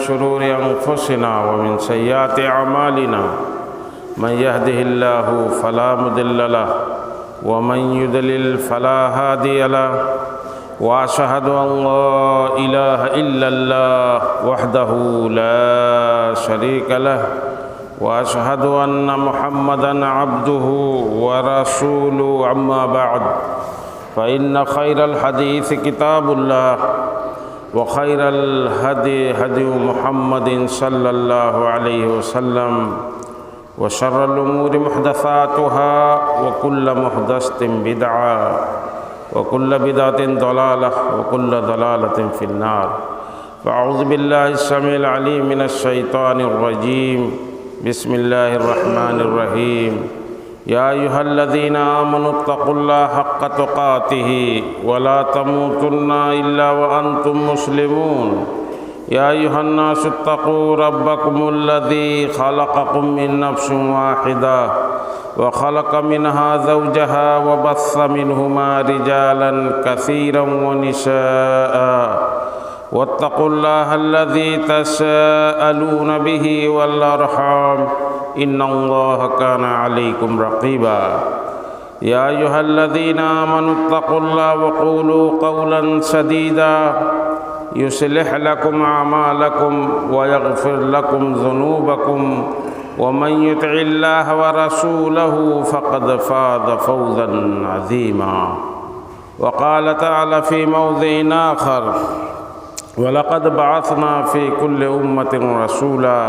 شرور أنفسنا ومن سيئات أعمالنا من يهده الله فلا مضل له ومن يضلل فلا هادي له وأشهد أن لا إله إلا الله وحده لا شريك له وأشهد أن محمدًا عبده ورسوله أما بعد فإن خير الحديث كتاب الله وخير الهدي هدي محمد صلى الله عليه وسلم وشر الأمور محدثاتها وكل محدثة بدعة وكل بدعة ضلالة وكل ضلالة في النار فأعوذ بالله السميع العليم من الشيطان الرجيم بسم الله الرحمن الرحيم يا أيها الذين آمنوا اتقوا الله حق تقاته ولا تموتن إلا وأنتم مسلمون يا أيها الناس اتقوا ربكم الذي خلقكم من نفس واحدة وخلق منها زوجها وبث منهما رجالا كثيرا ونساء واتقوا الله الذي تساءلون به والأرحام إن الله كان عليكم رقيبا يا أيها الذين آمنوا اتقوا الله وقولوا قولا سديدا يصلح لكم أعمالكم ويغفر لكم ذنوبكم ومن يطع الله ورسوله فقد فاز فوزا عظيما وقال تعالى في موضع آخر وَلَقَدْ بَعَثْنَا فِي كُلِّ أُمَّةٍ رَسُولًا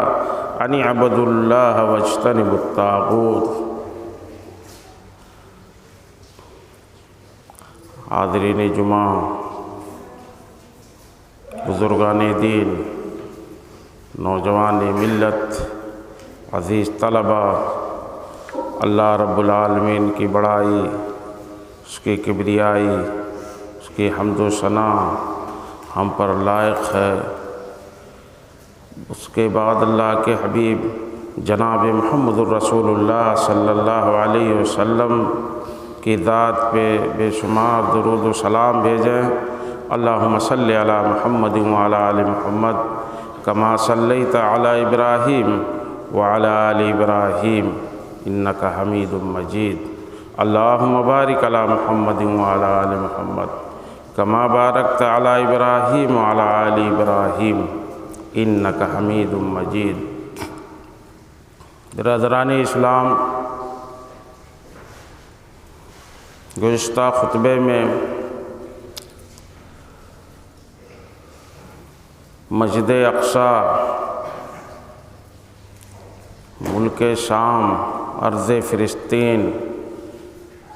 أَنِ اعْبُدُوا اللَّهَ وَاجْتَنِبُوا الطَّاغُوتَ۔ حاضرین جمعہ، بزرگان دین، نوجوان ملت، عزیز طلبہ، اللہ رب العالمین کی بڑائی، اس کی کبریائی، اس کی حمد و ثنا ہم پر لائق ہے۔ اس کے بعد اللہ کے حبیب جناب محمد الرسول اللہ صلی اللہ علیہ وسلم کی ذات پہ بے شمار درود و سلام بھیجیں۔ اللہم صلی علی محمد وعلی آل محمد کما صلیت علی ابراہیم وعلی آل ابراہیم انک حمید مجید۔ اللہم بارک علی محمد وعلی آل محمد کما بارکت علی ابراہیم وعلی آل ابراہیم انک حمید مجید۔ برادران اسلام، گزشتہ خطبے میں مسجد اقصی، ملک شام، ارض فلسطین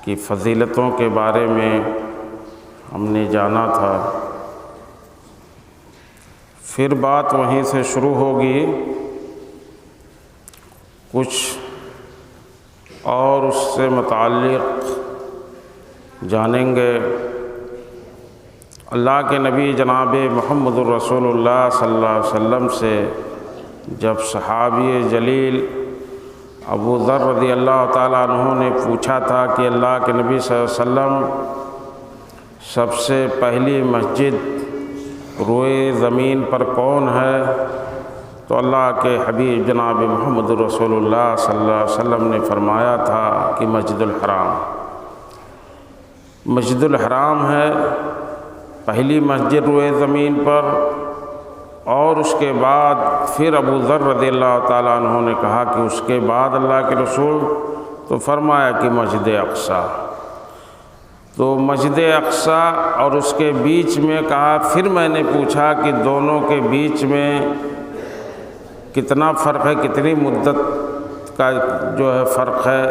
کی فضیلتوں کے بارے میں ہم نے جانا تھا۔ پھر بات وہیں سے شروع ہوگی، کچھ اور اس سے متعلق جانیں گے۔ اللہ کے نبی جناب محمد الرسول اللہ صلی اللہ علیہ وسلم سے جب صحابی جلیل ابو ذر رضی اللہ تعالیٰ عنہ نے پوچھا تھا کہ اللہ کے نبی صلی اللہ علیہ وسلم سب سے پہلی مسجد روئے زمین پر کون ہے، تو اللہ کے حبیب جناب محمد رسول اللہ صلی اللہ علیہ وسلم نے فرمایا تھا کہ مسجد الحرام، مسجد الحرام ہے پہلی مسجد روئے زمین پر۔ اور اس کے بعد پھر ابو ذر رضی اللہ تعالیٰ عنہ نے کہا کہ اس کے بعد اللہ کے رسول، تو فرمایا کہ مسجد اقصی۔ تو مسجد اقصی اور اس کے بیچ میں کہا، پھر میں نے پوچھا کہ دونوں کے بیچ میں کتنا فرق ہے، کتنی مدت کا جو ہے فرق ہے،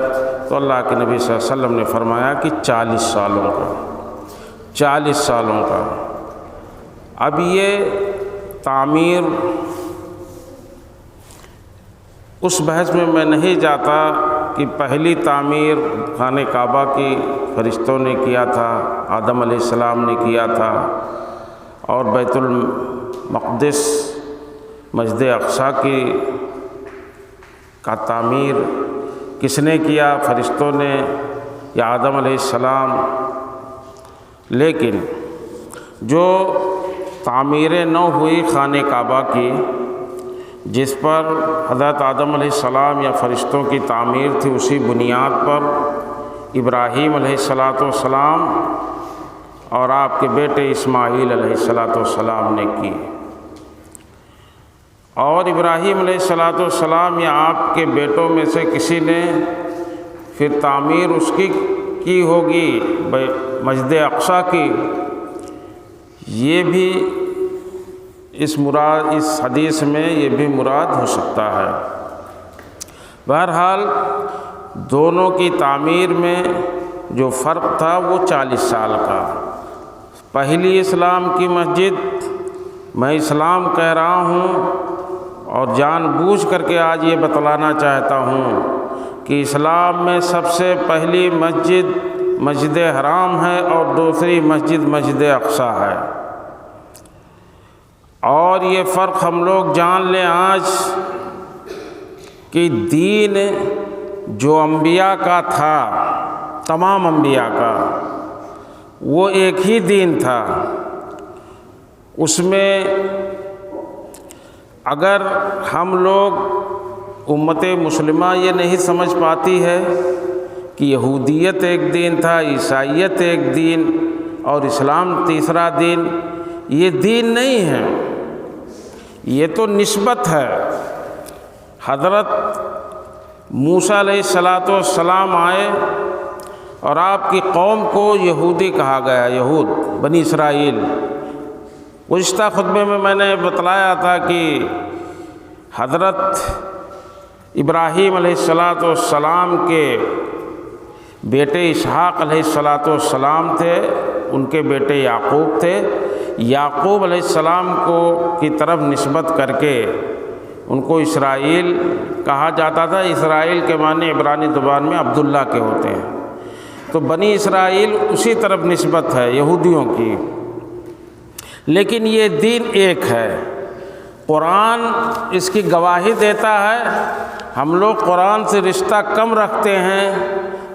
تو اللہ کے نبی صلی اللہ علیہ وسلم نے فرمایا کہ 40 سالوں کا، 40 سالوں کا۔ اب یہ تعمیر، اس بحث میں نہیں جاتا کہ پہلی تعمیر خانہ کعبہ کی فرشتوں نے کیا تھا، آدم علیہ السلام نے کیا تھا، اور بیت المقدس مسجد اقصی کا تعمیر کس نے کیا، فرشتوں نے یا آدم علیہ السلام؟ لیکن جو تعمیر نو ہوئی خانہ کعبہ کی، جس پر حضرت آدم علیہ السلام یا فرشتوں کی تعمیر تھی، اسی بنیاد پر ابراہیم علیہ السلام اور آپ کے بیٹے اسماعیل علیہ السلام نے کی۔ اور ابراہیم علیہ السلام یا آپ کے بیٹوں میں سے کسی نے پھر تعمیر اس کی ہوگی مسجد اقصیٰ کی۔ یہ بھی اس حدیث میں یہ بھی مراد ہو سکتا ہے۔ بہرحال دونوں کی تعمیر میں جو فرق تھا وہ 40 سال کا۔ پہلی اسلام کی مسجد، میں اسلام کہہ رہا ہوں اور جان بوجھ کر کے آج یہ بتلانا چاہتا ہوں کہ اسلام میں سب سے پہلی مسجد مسجد حرام ہے اور دوسری مسجد اقصیٰ ہے۔ اور یہ فرق ہم لوگ جان لیں آج کہ دین جو انبیاء کا تھا، تمام انبیاء کا، وہ ایک ہی دین تھا۔ اس میں اگر ہم لوگ امت مسلمہ یہ نہیں سمجھ پاتی ہے کہ یہودیت ایک دین تھا، عیسائیت ایک دین اور اسلام تیسرا دین، یہ دین نہیں ہے، یہ تو نسبت ہے۔ حضرت موسیٰ علیہ السلام آئے اور آپ کی قوم کو یہودی کہا گیا، یہود بنی اسرائیل۔ گزشتہ خطبے میں نے بتلایا تھا کہ حضرت ابراہیم علیہ السلام کے بیٹے اسحاق علیہ السلام تھے، ان کے بیٹے یعقوب تھے۔ یعقوب علیہ السلام کی طرف نسبت کر کے ان کو اسرائیل کہا جاتا تھا۔ اسرائیل کے معنی عبرانی زبان میں عبداللہ کے ہوتے ہیں، تو بنی اسرائیل اسی طرف نسبت ہے یہودیوں کی، لیکن یہ دین ایک ہے۔ قرآن اس کی گواہی دیتا ہے۔ ہم لوگ قرآن سے رشتہ کم رکھتے ہیں،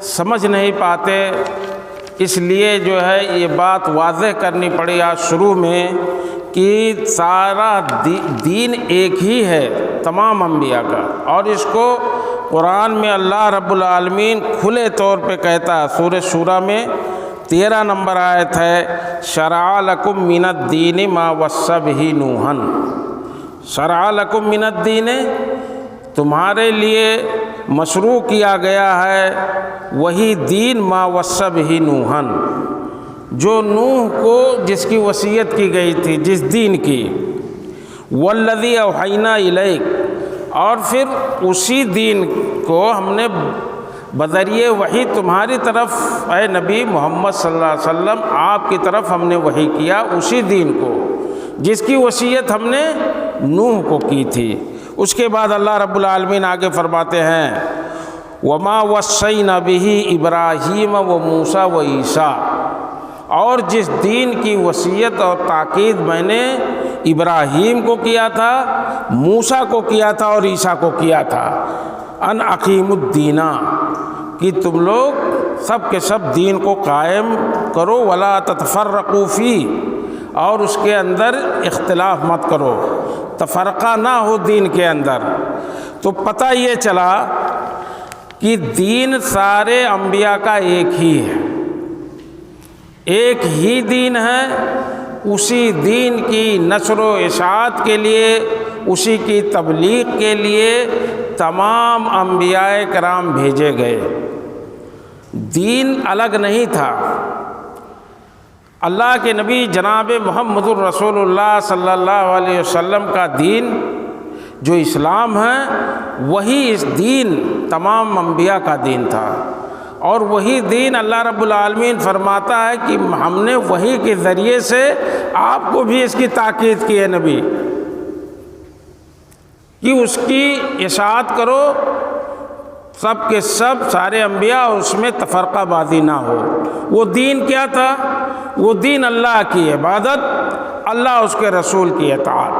سمجھ نہیں پاتے، اس لیے جو ہے یہ بات واضح کرنی پڑی آج شروع میں کہ سارا دین ایک ہی ہے تمام انبیاء کا، اور اس کو قرآن میں اللہ رب العالمین کھلے طور پہ کہتا ہے۔ سورہ شورى میں 13 نمبر آیت ہے، شرع لکم من الدین ما وصی بہ نوحا، شرع لکم من الدین، تمہارے لیے مشروع کیا گیا ہے وہی دین ما وصی بہ نوحا، جو نوح کو جس کی وصیت کی گئی تھی، جس دین کی، والذی اوحینا الیک، اور پھر اسی دین کو ہم نے بذریعہ وحی تمہاری طرف اے نبی محمد صلی اللہ علیہ وسلم آپ کی طرف ہم نے وحی کیا، اسی دین کو جس کی وصیت ہم نے نوح کو کی تھی۔ اس کے بعد اللہ رب العالمین آگے فرماتے ہیں، وما وصینا بہ ابراہیم و موسیٰ و عیسیٰ، اور جس دین کی وصیت اور تاکید میں نے ابراہیم کو کیا تھا، موسیٰ کو کیا تھا اور عیسیٰ کو کیا تھا، ان اقیموا الدین، کہ تم لوگ سب کے سب دین کو قائم کرو، ولا تتفرقوا فیہ، اور اس کے اندر اختلاف مت کرو، تفرقہ نہ ہو دین کے اندر۔ تو پتہ یہ چلا کہ دین سارے انبیاء کا ایک ہی ہے، ایک ہی دین ہے۔ اسی دین کی نشر و اشاعت کے لیے، اسی کی تبلیغ کے لیے تمام انبیاء کرام بھیجے گئے، دین الگ نہیں تھا۔ اللہ کے نبی جناب محمد الرسول اللہ صلی اللہ علیہ وسلم کا دین جو اسلام ہے، وہی اس دین تمام انبیاء کا دین تھا، اور وہی دین اللہ رب العالمین فرماتا ہے کہ ہم نے وحی کے ذریعے سے آپ کو بھی اس کی تاکید کی ہے نبی، کہ اس کی اطاعت کرو، سب کے سب سارے انبیاء، اس میں تفرقہ بازی نہ ہو۔ وہ دین کیا تھا؟ وہ دین اللہ کی عبادت، اللہ اس کے رسول کی اطاعت،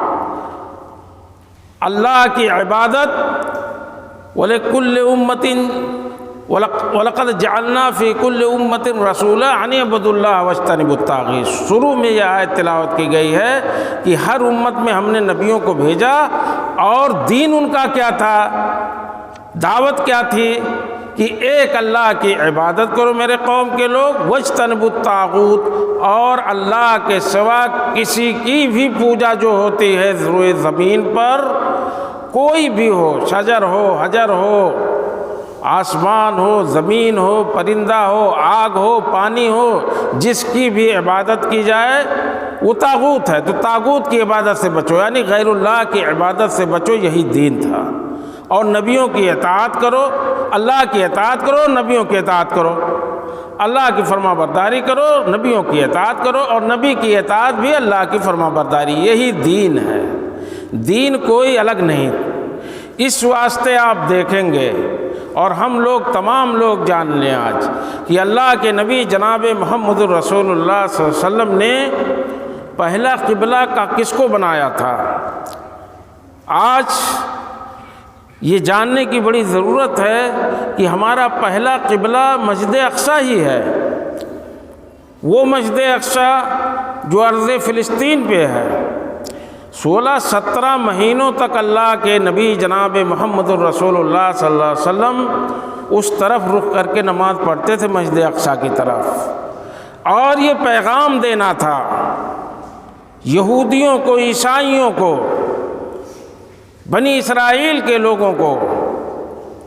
اللہ کی عبادت۔ وَلِكُلِّ أُمَّةٍ وَلَقَدْ جَعَلْنَا فِي كُلِّ أُمَّةٍ رَسُولًا أَنِ اعْبُدُوا اللَّهَ وَاجْتَنِبُوا الطَّاغِيتَ۔ شروع میں یہ آیت تلاوت کی گئی ہے کہ ہر امت میں ہم نے نبیوں کو بھیجا اور دین ان کا کیا تھا، دعوت کیا تھی کہ ایک اللہ کی عبادت کرو میرے قوم کے لوگ، وَاجْتَنِبُوا الطَّاغُوتَ، اور اللہ کے سوا کسی کی بھی پوجا جو ہوتی ہے روئے زمین پر، کوئی بھی ہو، شجر ہو، حجر ہو، آسمان ہو، زمین ہو، پرندہ ہو، آگ ہو، پانی ہو، جس کی بھی عبادت کی جائے وہ طاغوت ہے، تو طاغوت کی عبادت سے بچو، یعنی غیر اللہ کی عبادت سے بچو، یہی دین تھا۔ اور نبیوں کی اطاعت کرو، اللہ کی اطاعت کرو، نبیوں کی اطاعت کرو، اللہ کی فرما برداری کرو، نبیوں کی اطاعت کرو، اور نبی کی اطاعت بھی اللہ کی فرما برداری، یہی دین ہے، دین کوئی الگ نہیں۔ اس واسطے آپ دیکھیں گے اور ہم لوگ تمام لوگ جان لیں آج کہ اللہ کے نبی جناب محمد رسول اللہ صلی اللہ علیہ وسلم نے پہلا قبلہ کا کس کو بنایا تھا۔ آج یہ جاننے کی بڑی ضرورت ہے کہ ہمارا پہلا قبلہ مسجد اقصی ہی ہے، وہ مسجد اقصی جو ارض فلسطین پہ ہے۔ 16-17 مہینوں تک اللہ کے نبی جناب محمد الرسول اللہ صلی اللہ علیہ وسلم اس طرف رخ کر کے نماز پڑھتے تھے، مسجد اقصی کی طرف، اور یہ پیغام دینا تھا یہودیوں کو، عیسائیوں کو، بنی اسرائیل کے لوگوں کو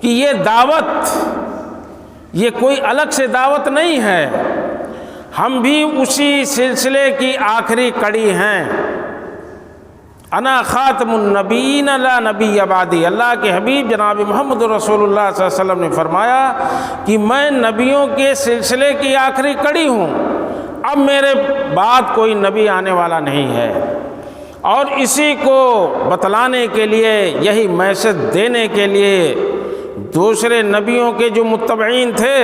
کہ یہ دعوت، یہ کوئی الگ سے دعوت نہیں ہے، ہم بھی اسی سلسلے کی آخری کڑی ہیں۔ انا خاتم النبیین لا نبی بعدی، اللہ کے حبیب جناب محمد رسول اللہ صلی اللہ علیہ وسلم نے فرمایا کہ میں نبیوں کے سلسلے کی آخری کڑی ہوں، اب میرے بعد کوئی نبی آنے والا نہیں ہے، اور اسی کو بتلانے کے لیے، یہی میسج دینے کے لیے دوسرے نبیوں کے جو متبعین تھے،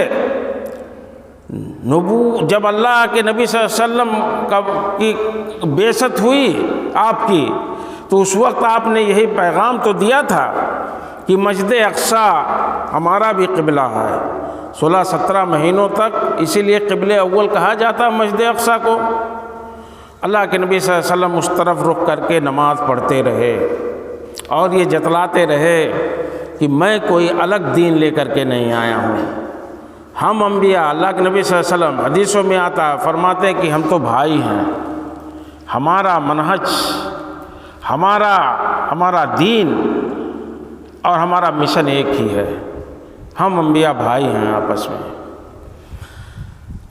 جب اللہ کے نبی صلی اللہ علیہ وسلم کی بعثت ہوئی آپ کی، تو اس وقت آپ نے یہی پیغام تو دیا تھا کہ مسجد اقصی ہمارا بھی قبلہ ہے 16-17 مہینوں تک، اسی لیے قبلہ اول کہا جاتا مسجد اقصی کو۔ اللہ کے نبی صلی اللہ علیہ وسلم اس طرف رخ کر کے نماز پڑھتے رہے اور یہ جتلاتے رہے کہ میں کوئی الگ دین لے کر کے نہیں آیا ہوں، ہم انبیاء، اللہ کے نبی صلی اللہ علیہ وسلم حدیثوں میں آتا فرماتے ہیں کہ ہم تو بھائی ہیں، ہمارا منہج، ہمارا دین اور ہمارا مشن ایک ہی ہے، ہم انبیاء بھائی ہیں آپس میں۔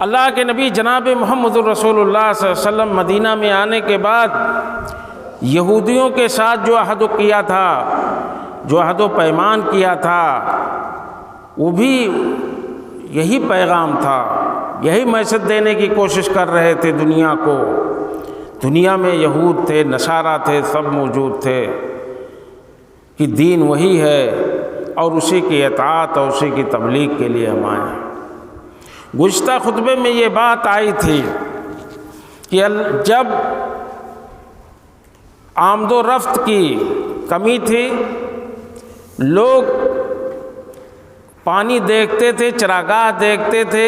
اللہ کے نبی جناب محمد الرسول اللہ صلی اللہ علیہ وسلم مدینہ میں آنے کے بعد یہودیوں کے ساتھ جو عہد کیا تھا، جو عہد و پیمان کیا تھا، وہ بھی یہی پیغام تھا، یہی میسج دینے کی کوشش کر رہے تھے دنیا کو۔ دنیا میں یہود تھے، نصارہ تھے، سب موجود تھے کہ دین وہی ہے اور اسی کی اطاعت اور اسی کی تبلیغ کے لیے ہم آئے ہیں۔ گزشتہ خطبے میں یہ بات آئی تھی کہ جب آمد و رفت کی کمی تھی، لوگ پانی دیکھتے تھے، چراگاہ دیکھتے تھے،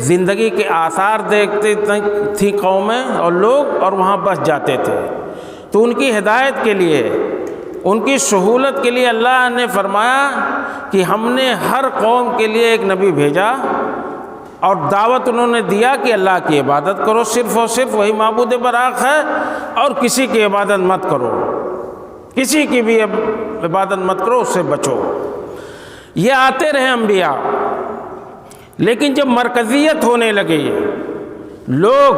زندگی کے آثار دیکھتے تھی قومیں اور لوگ، اور وہاں بس جاتے تھے، تو ان کی ہدایت کے لیے، ان کی سہولت کے لیے اللہ نے فرمایا کہ ہم نے ہر قوم کے لیے ایک نبی بھیجا اور دعوت انہوں نے دیا کہ اللہ کی عبادت کرو، صرف اور صرف وہی معبود برحق ہے، اور کسی کی عبادت مت کرو، کسی کی بھی عبادت مت کرو، اس سے بچو۔ یہ آتے رہے انبیاء، لیکن جب مرکزیت ہونے لگی، لوگ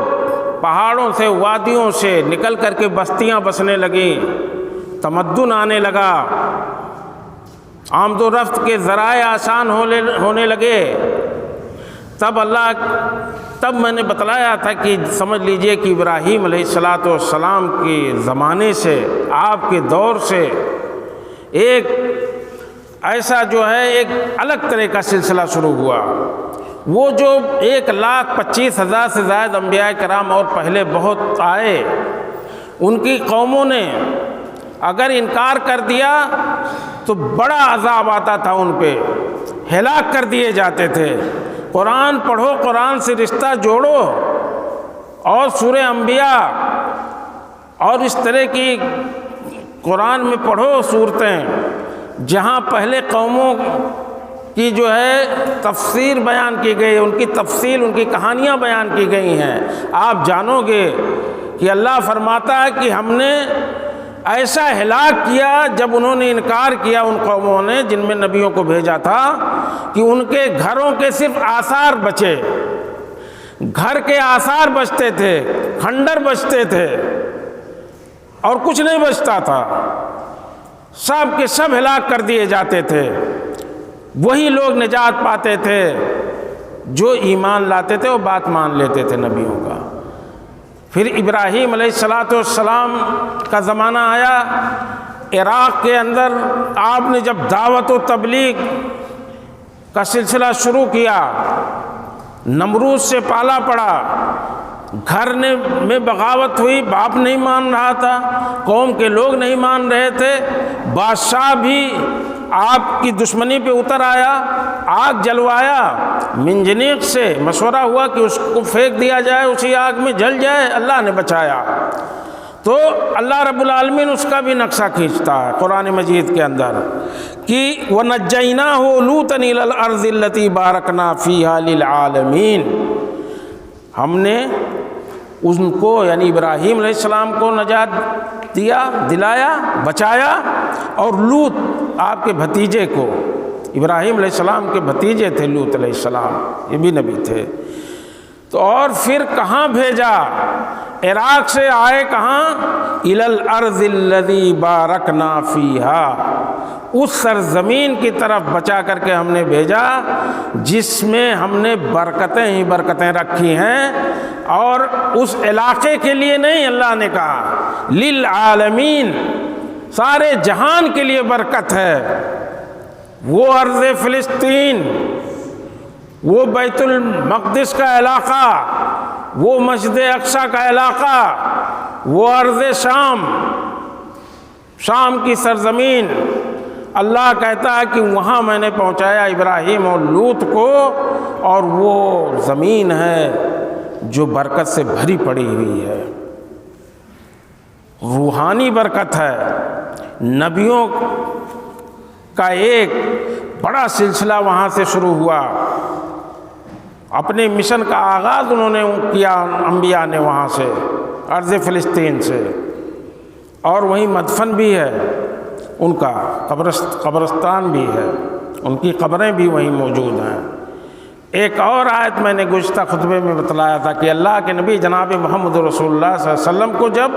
پہاڑوں سے، وادیوں سے نکل کر کے بستیاں بسنے لگیں، تمدن آنے لگا، آمد و رفت کے ذرائع آسان ہونے لگے، تب میں نے بتلایا تھا کہ سمجھ لیجئے کہ ابراہیم علیہ السلام کے زمانے سے، آپ کے دور سے ایک ایسا جو ہے ایک الگ طرح کا سلسلہ شروع ہوا۔ وہ جو 1,25,000 سے زائد انبیاء کرام اور پہلے بہت آئے، ان کی قوموں نے اگر انکار کر دیا تو بڑا عذاب آتا تھا ان پہ، ہلاک کر دیے جاتے تھے۔ قرآن پڑھو، قرآن سے رشتہ جوڑو، اور سورہ انبیاء اور اس طرح کی قرآن میں پڑھو صورتیں جہاں پہلے قوموں کی جو ہے تفسیر بیان کی گئی، ان کی تفصیل، ان کی کہانیاں بیان کی گئی ہیں، آپ جانو گے کہ اللہ فرماتا ہے کہ ہم نے ایسا ہلاک کیا جب انہوں نے انکار کیا ان قوموں نے جن میں نبیوں کو بھیجا تھا کہ ان کے گھروں کے صرف آثار بچے، گھر کے آثار بچتے تھے، کھنڈر بچتے تھے اور کچھ نہیں بچتا تھا، سب کے سب ہلاک کر دیے جاتے تھے۔ وہی لوگ نجات پاتے تھے جو ایمان لاتے تھے اور بات مان لیتے تھے نبیوں کا۔ پھر ابراہیم علیہ السلام کا زمانہ آیا، عراق کے اندر آپ نے جب دعوت و تبلیغ کا سلسلہ شروع کیا، نمرود سے پالا پڑا، گھر میں بغاوت ہوئی، باپ نہیں مان رہا تھا، قوم کے لوگ نہیں مان رہے تھے، بادشاہ بھی آپ کی دشمنی پہ اتر آیا، آگ جلوایا، منجنیق سے مشورہ ہوا کہ اس کو پھینک دیا جائے، اسی آگ میں جل جائے، اللہ نے بچایا۔ تو اللہ رب العالمین اس کا بھی نقشہ کھینچتا ہے قرآن مجید کے اندر کہ وَنَجَّيْنَاهُ لُوطًا إِلَى الْأَرْضِ الَّتِي بَارَكْنَا فِيهَا لِلْعَالَمِينَ، ہم نے ان کو یعنی ابراہیم علیہ السلام کو نجات دلایا، بچایا، اور لوط آپ کے بھتیجے کو، ابراہیم علیہ السلام کے بھتیجے تھے لوط علیہ السلام، یہ بھی نبی تھے، تو اور پھر کہاں بھیجا؟ عراق سے آئے کہاں؟ اِلَى الْأَرْضِ الَّذِي بَارَكْنَا فِيهَا، اس سرزمین کی طرف بچا کر کے ہم نے بھیجا جس میں ہم نے برکتیں ہی برکتیں رکھی ہیں، اور اس علاقے کے لیے نہیں، اللہ نے کہا للعالمین، سارے جہان کے لیے برکت ہے۔ وہ ارض فلسطین، وہ بیت المقدس کا علاقہ، وہ مسجد اقصی کا علاقہ، وہ ارض شام کی سرزمین، اللہ کہتا ہے کہ وہاں میں نے پہنچایا ابراہیم اور لوط کو، اور وہ زمین ہے جو برکت سے بھری پڑی ہوئی ہے، روحانی برکت ہے۔ نبیوں کا ایک بڑا سلسلہ وہاں سے شروع ہوا، اپنے مشن کا آغاز انہوں نے کیا انبیاء نے وہاں سے، ارض فلسطین سے، اور وہیں مدفن بھی ہے ان کا، قبرستان بھی ہے، ان کی قبریں بھی وہیں موجود ہیں۔ ایک اور آیت میں نے گزشتہ خطبے میں بتلایا تھا کہ اللہ کے نبی جناب محمد رسول اللہ صلی اللہ علیہ وسلم کو جب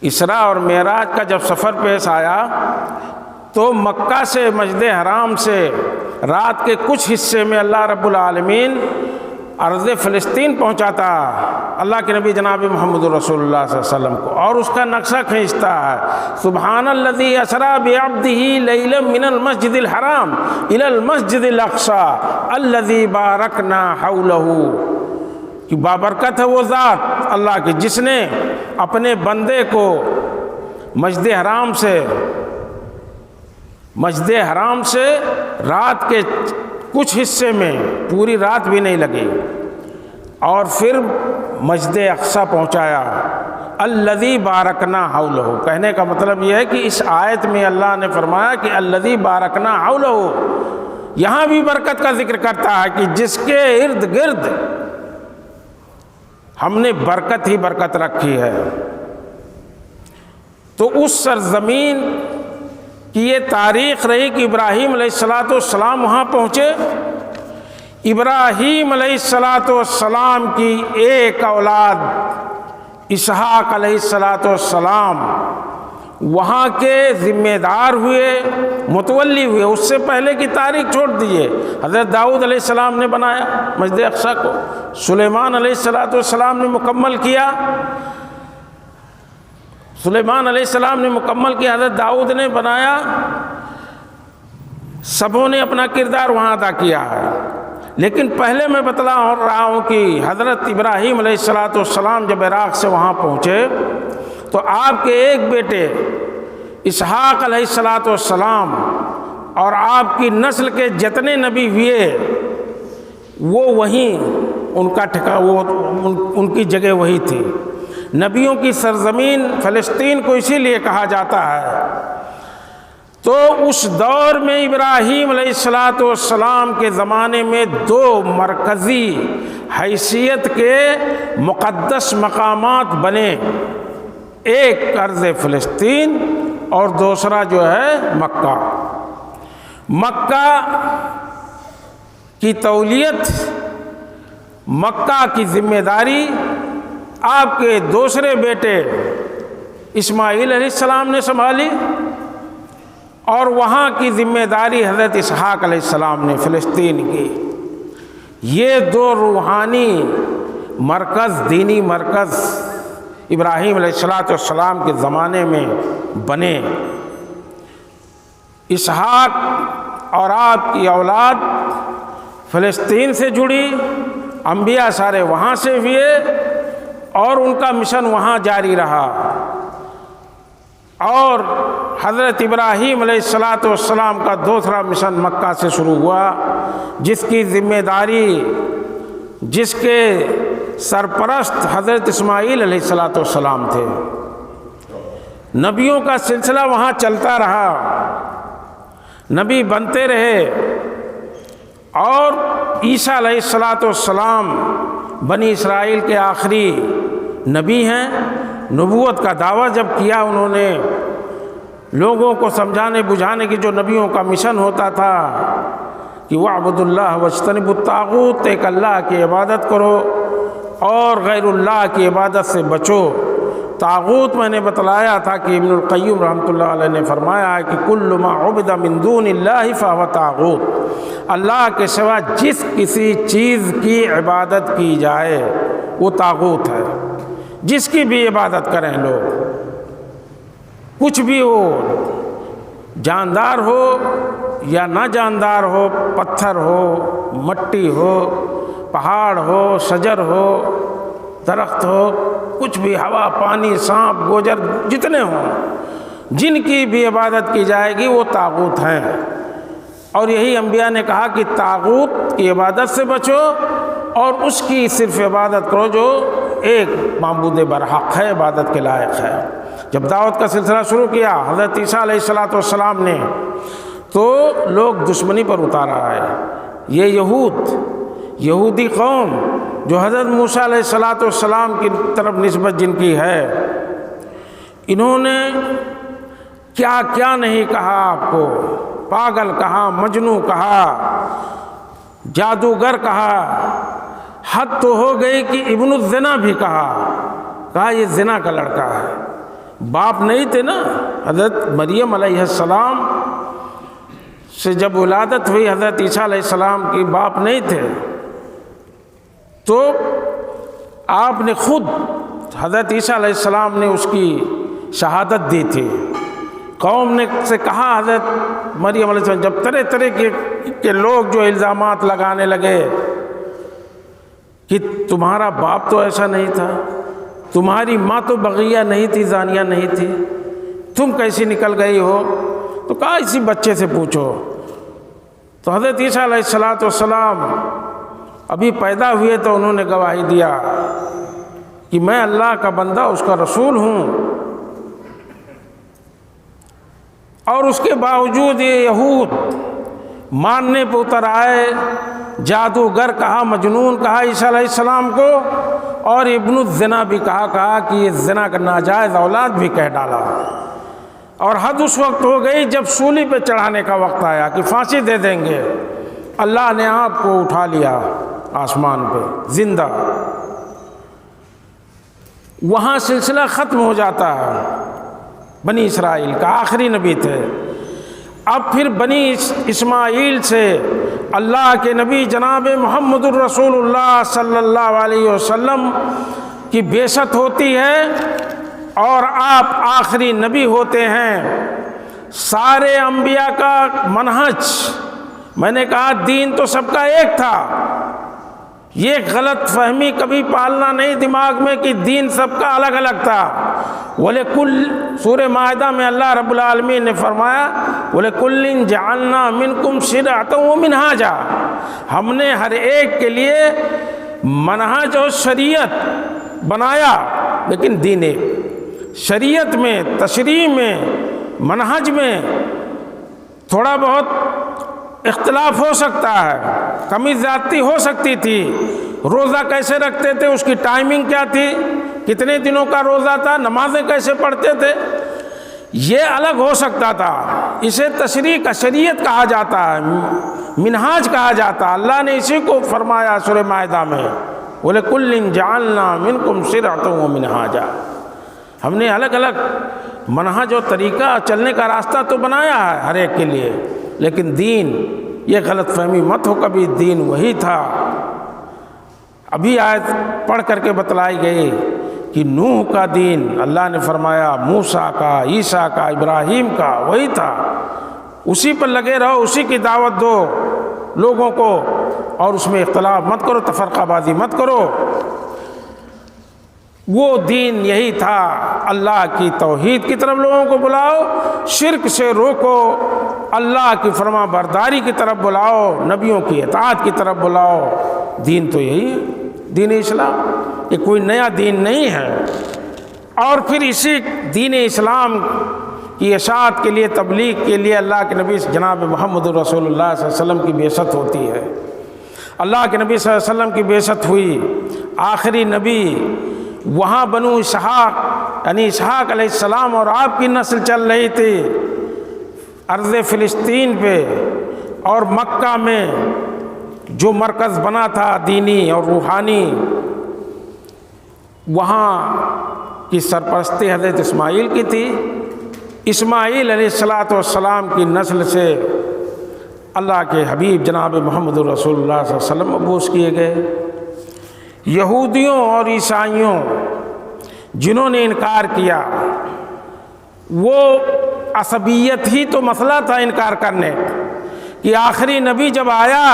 اسراء اور معراج کا جب سفر پیش آیا تو مکہ سے مسجد حرام سے رات کے کچھ حصے میں اللہ رب العالمین ارض فلسطین پہنچاتا اللہ کے نبی جناب محمد رسول اللہ صلی اللہ علیہ وسلم کو، اور اس کا نقشہ کھینچتا ہے، سبحان الذی اسریٰ بعبدہ لیلا من المسجد الحرام الی المسجد الاقصی الذی بارکنا حولہ، کہ بابرکت ہے وہ ذات اللہ کی جس نے اپنے بندے کو مسجد حرام سے رات کے کچھ حصے میں، پوری رات بھی نہیں لگی، اور پھر مسجد اقصی پہنچایا، الذی بارکنا حولہ۔ کہنے کا مطلب یہ ہے کہ اس آیت میں اللہ نے فرمایا کہ الذی بارکنا حولہ، یہاں بھی برکت کا ذکر کرتا ہے کہ جس کے ارد گرد ہم نے برکت ہی برکت رکھی ہے۔ تو اس سرزمین کی یہ تاریخ رہی کہ ابراہیم علیہ السلام وہاں پہنچے، ابراہیم علیہ السلام کی ایک اولاد اسحاق علیہ السلام وہاں کے ذمہ دار ہوئے، متولی ہوئے۔ اس سے پہلے کی تاریخ چھوڑ دیجیے، حضرت داؤد علیہ السلام نے بنایا مسجد اقصی کو، سلیمان علیہ السلام نے مکمل کیا، حضرت داؤد نے بنایا، سبوں نے اپنا کردار وہاں ادا کیا ہے۔ لیکن پہلے میں بتلا رہا ہوں کہ حضرت ابراہیم علیہ السلام جب عراق سے وہاں پہنچے تو آپ کے ایک بیٹے اسحاق علیہ السلام اور آپ کی نسل کے جتنے نبی ہوئے وہ وہیں ان کا ان کی جگہ وہی تھی، نبیوں کی سرزمین فلسطین کو اسی لیے کہا جاتا ہے۔ تو اس دور میں ابراہیم علیہ السلام کے زمانے میں دو مرکزی حیثیت کے مقدس مقامات بنے، ایک ارض فلسطین اور دوسرا جو ہے مکہ۔ مکہ کی تولیت، مکہ کی ذمہ داری آپ کے دوسرے بیٹے اسماعیل علیہ السلام نے سنبھالی، اور وہاں کی ذمہ داری حضرت اسحاق علیہ السلام نے فلسطین کی۔ یہ دو روحانی مرکز، دینی مرکز ابراہیم علیہ السلام کے زمانے میں بنے۔ اسحاق اور آپ کی اولاد فلسطین سے جڑی، انبیاء سارے وہاں سے ہوئے اور ان کا مشن وہاں جاری رہا، اور حضرت ابراہیم علیہ السلام کا دوسرا مشن مکہ سے شروع ہوا، جس کی ذمہ داری، جس کے سرپرست حضرت اسماعیل علیہ السلام تھے۔ نبیوں کا سلسلہ وہاں چلتا رہا، نبی بنتے رہے، اور عیسیٰ علیہ السلام بنی اسرائیل کے آخری نبی ہیں۔ نبوت کا دعویٰ جب کیا انہوں نے، لوگوں کو سمجھانے بجھانے کی جو نبیوں کا مشن ہوتا تھا کہ وَاعْبُدُوا اللَّهَ وَاجْتَنِبُوا الطَّاغُوتَ، ایک اللہ کی عبادت کرو اور غیر اللہ کی عبادت سے بچو۔ طاغوت میں نے بتلایا تھا کہ ابن القیم رحمۃ اللہ علیہ نے فرمایا ہے کہ کل ما عبد من دون اللہ فہو طاغوت، اللہ کے سوا جس کسی چیز کی عبادت کی جائے وہ طاغوت ہے۔ جس کی بھی عبادت کریں لوگ، کچھ بھی ہو، جاندار ہو یا نہ جاندار ہو، پتھر ہو، مٹی ہو، پہاڑ ہو، شجر ہو، درخت ہو، کچھ بھی، ہوا، پانی، سانپ، گوجر، جتنے ہوں، جن کی بھی عبادت کی جائے گی وہ طاغوت ہیں۔ اور یہی انبیاء نے کہا کہ طاغوت کی عبادت سے بچو اور اس کی صرف عبادت کرو جو ایک معبود برحق ہے، عبادت کے لائق ہے۔ جب دعوت کا سلسلہ شروع کیا حضرت عیسیٰ علیہ السلام نے، تو لوگ دشمنی پر اتارا ہے۔ یہ یہودی قوم جو حضرت موسیٰ علیہ السلام کی طرف نسبت جن کی ہے، انہوں نے کیا کیا نہیں کہا آپ کو، پاگل کہا، مجنوں کہا، جادوگر کہا، حد تو ہو گئی کہ ابن الزنا بھی کہا یہ زنا کا لڑکا ہے۔ باپ نہیں تھے نا، حضرت مریم علیہ السلام سے جب ولادت ہوئی حضرت عیسیٰ علیہ السلام کی، باپ نہیں تھے، تو آپ نے خود حضرت عیسیٰ علیہ السلام نے اس کی شہادت دی تھی۔ قوم نے سے کہا حضرت مریم علیہ السلام، جب طرح طرح کے لوگ جو الزامات لگانے لگے کہ تمہارا باپ تو ایسا نہیں تھا، تمہاری ماں تو بغیہ نہیں تھی، زانیہ نہیں تھی، تم کیسی نکل گئی ہو؟ تو کہا اسی بچے سے پوچھو۔ تو حضرت عیسیٰ علیہ السلام ابھی پیدا ہوئے تو انہوں نے گواہی دیا کہ میں اللہ کا بندہ، اس کا رسول ہوں۔ اور اس کے باوجود یہ یہود ماننے پہ اتر آئے، جادوگر کہا، مجنون کہا عیسیٰ علیہ السلام کو، اور ابن الزنا بھی کہا کہ یہ زنا کا ناجائز اولاد بھی کہہ ڈالا۔ اور حد اس وقت ہو گئی جب سولی پہ چڑھانے کا وقت آیا کہ پھانسی دے دیں گے، اللہ نے آپ کو اٹھا لیا آسمان پہ زندہ۔ وہاں سلسلہ ختم ہو جاتا ہے۔ بنی اسرائیل کا آخری نبی تھے۔ اب پھر بنی اسماعیل سے اللہ کے نبی جناب محمد الرسول اللہ صلی اللہ علیہ وسلم کی بعثت ہوتی ہے، اور آپ آخری نبی ہوتے ہیں۔ سارے انبیاء کا منہج، میں نے کہا دین تو سب کا ایک تھا، یہ غلط فہمی کبھی پالنا نہیں دماغ میں کہ دین سب کا الگ الگ تھا۔ وَلِكُلٍّ سورہ مائدہ میں اللہ رب العالمین نے فرمایا وَلِكُلٍّ جَعَلْنَا مِنْكُمْ شِرْعَةً وَمِنْهَاجًا، ہم نے ہر ایک کے لیے منہج اور شریعت بنایا، لیکن دین ایک۔ شریعت میں، تشریع میں، منہج میں تھوڑا بہت اختلاف ہو سکتا ہے، کمی زیادتی ہو سکتی تھی۔ روزہ کیسے رکھتے تھے، اس کی ٹائمنگ کیا تھی، کتنے دنوں کا روزہ تھا، نمازیں کیسے پڑھتے تھے، یہ الگ ہو سکتا تھا۔ اسے تشریع کا شریعت کہا جاتا ہے، منہاج کہا جاتا ہے۔ اللہ نے اسی کو فرمایا سورہ مائدہ میں، وَلِكُلٍّ جَعَلْنَا مِنْكُمْ شِرْعَةً وَمِنْهَاجًا، ہم نے الگ الگ منہج اور طریقہ چلنے کا راستہ تو بنایا ہے ہر ایک کے لیے، لیکن دین، یہ غلط فہمی مت ہو کبھی، دین وہی تھا۔ ابھی آیت پڑھ کر کے بتلائی گئی کہ نوح کا دین اللہ نے فرمایا موسیٰ کا، عیسیٰ کا، ابراہیم کا وہی تھا، اسی پر لگے رہو، اسی کی دعوت دو لوگوں کو، اور اس میں اختلاف مت کرو، تفرقہ بازی مت کرو۔ وہ دین یہی تھا، اللہ کی توحید کی طرف لوگوں کو بلاؤ، شرک سے روکو، اللہ کی فرما برداری کی طرف بلاؤ، نبیوں کی اطاعت کی طرف بلاؤ۔ دین تو یہی ہے، دین اسلام، یہ کوئی نیا دین نہیں ہے۔ اور پھر اسی دین اسلام کی اشاعت کے لیے، تبلیغ کے لیے اللہ کے نبی جناب محمد رسول اللہ صلی اللہ علیہ وسلم کی بعثت ہوتی ہے۔ اللہ کے نبی صلی اللہ علیہ وسلم کی بعثت ہوئی، آخری نبی، وہاں بنو اسحاق یعنی اسحاق علیہ السلام اور آپ کی نسل چل رہی تھی ارض فلسطین پہ، اور مکہ میں جو مرکز بنا تھا دینی اور روحانی، وہاں کی سرپرستی حضرت اسماعیل کی تھی۔ اسماعیل علیہ السلام کی نسل سے اللہ کے حبیب جناب محمد رسول اللہ صلی اللہ علیہ وسلم مبعوث کیے گئے۔ یہودیوں اور عیسائیوں جنہوں نے انکار کیا، وہ عصبیت ہی تو مسئلہ تھا انکار کرنے کہ آخری نبی جب آیا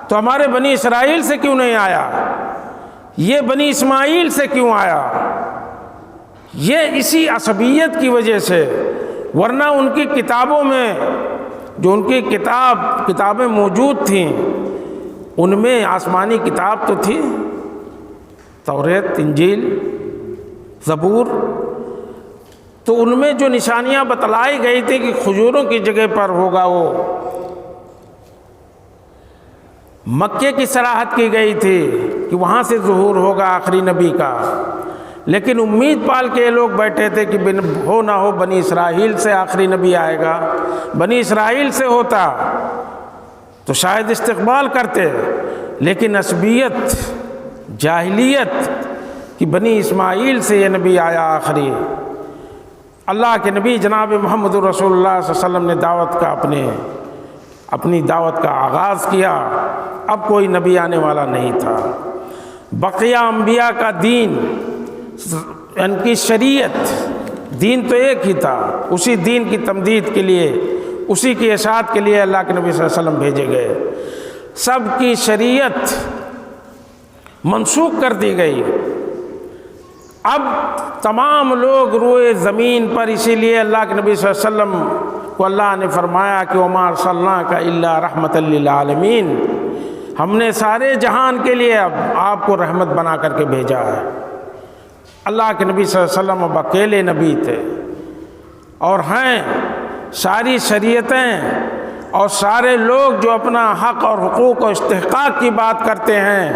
تو ہمارے بنی اسرائیل سے کیوں نہیں آیا، یہ بنی اسماعیل سے کیوں آیا، یہ اسی عصبیت کی وجہ سے۔ ورنہ ان کی کتابوں میں، جو ان کی کتابیں موجود تھیں، ان میں آسمانی کتاب تو تھی، توریت، انجیل، زبور، تو ان میں جو نشانیاں بتلائی گئی تھی کہ کھجوروں کی جگہ پر ہوگا، وہ مکے کی صراحت کی گئی تھی کہ وہاں سے ظہور ہوگا آخری نبی کا، لیکن امید پال کے یہ لوگ بیٹھے تھے کہ ہو نہ ہو بنی اسرائیل سے آخری نبی آئے گا، بنی اسرائیل سے ہوتا تو شاید استقبال کرتے، لیکن عصبیت، جاہلیت کہ بنی اسماعیل سے یہ نبی آیا آخری۔ اللہ کے نبی جناب محمد رسول اللہ صلی اللہ علیہ وسلم نے دعوت کا اپنی دعوت کا آغاز کیا، اب کوئی نبی آنے والا نہیں تھا۔ بقیہ انبیاء کا دین، ان کی شریعت، دین تو ایک ہی تھا، اسی دین کی تمدید کے لیے، اسی کی اشاعت کے لیے اللہ کے نبی صلی اللہ علیہ وسلم بھیجے گئے۔ سب کی شریعت منسوخ کر دی گئی، اب تمام لوگ روئے زمین پر، اسی لیے اللہ کے نبی صلی اللہ علیہ وسلم کو اللہ نے فرمایا کہ وَمَا أَرْسَلْنَاكَ إِلَّا رَحْمَةً لِّلْعَالَمِينَ، ہم نے سارے جہان کے لیے اب آپ کو رحمت بنا کر کے بھیجا ہے۔ اللہ کے نبی صلی اللہ علیہ وسلم اب اکیلے نبی تھے، اور ہیں ساری شریعتیں اور سارے لوگ جو اپنا حق اور حقوق و استحقاق کی بات کرتے ہیں،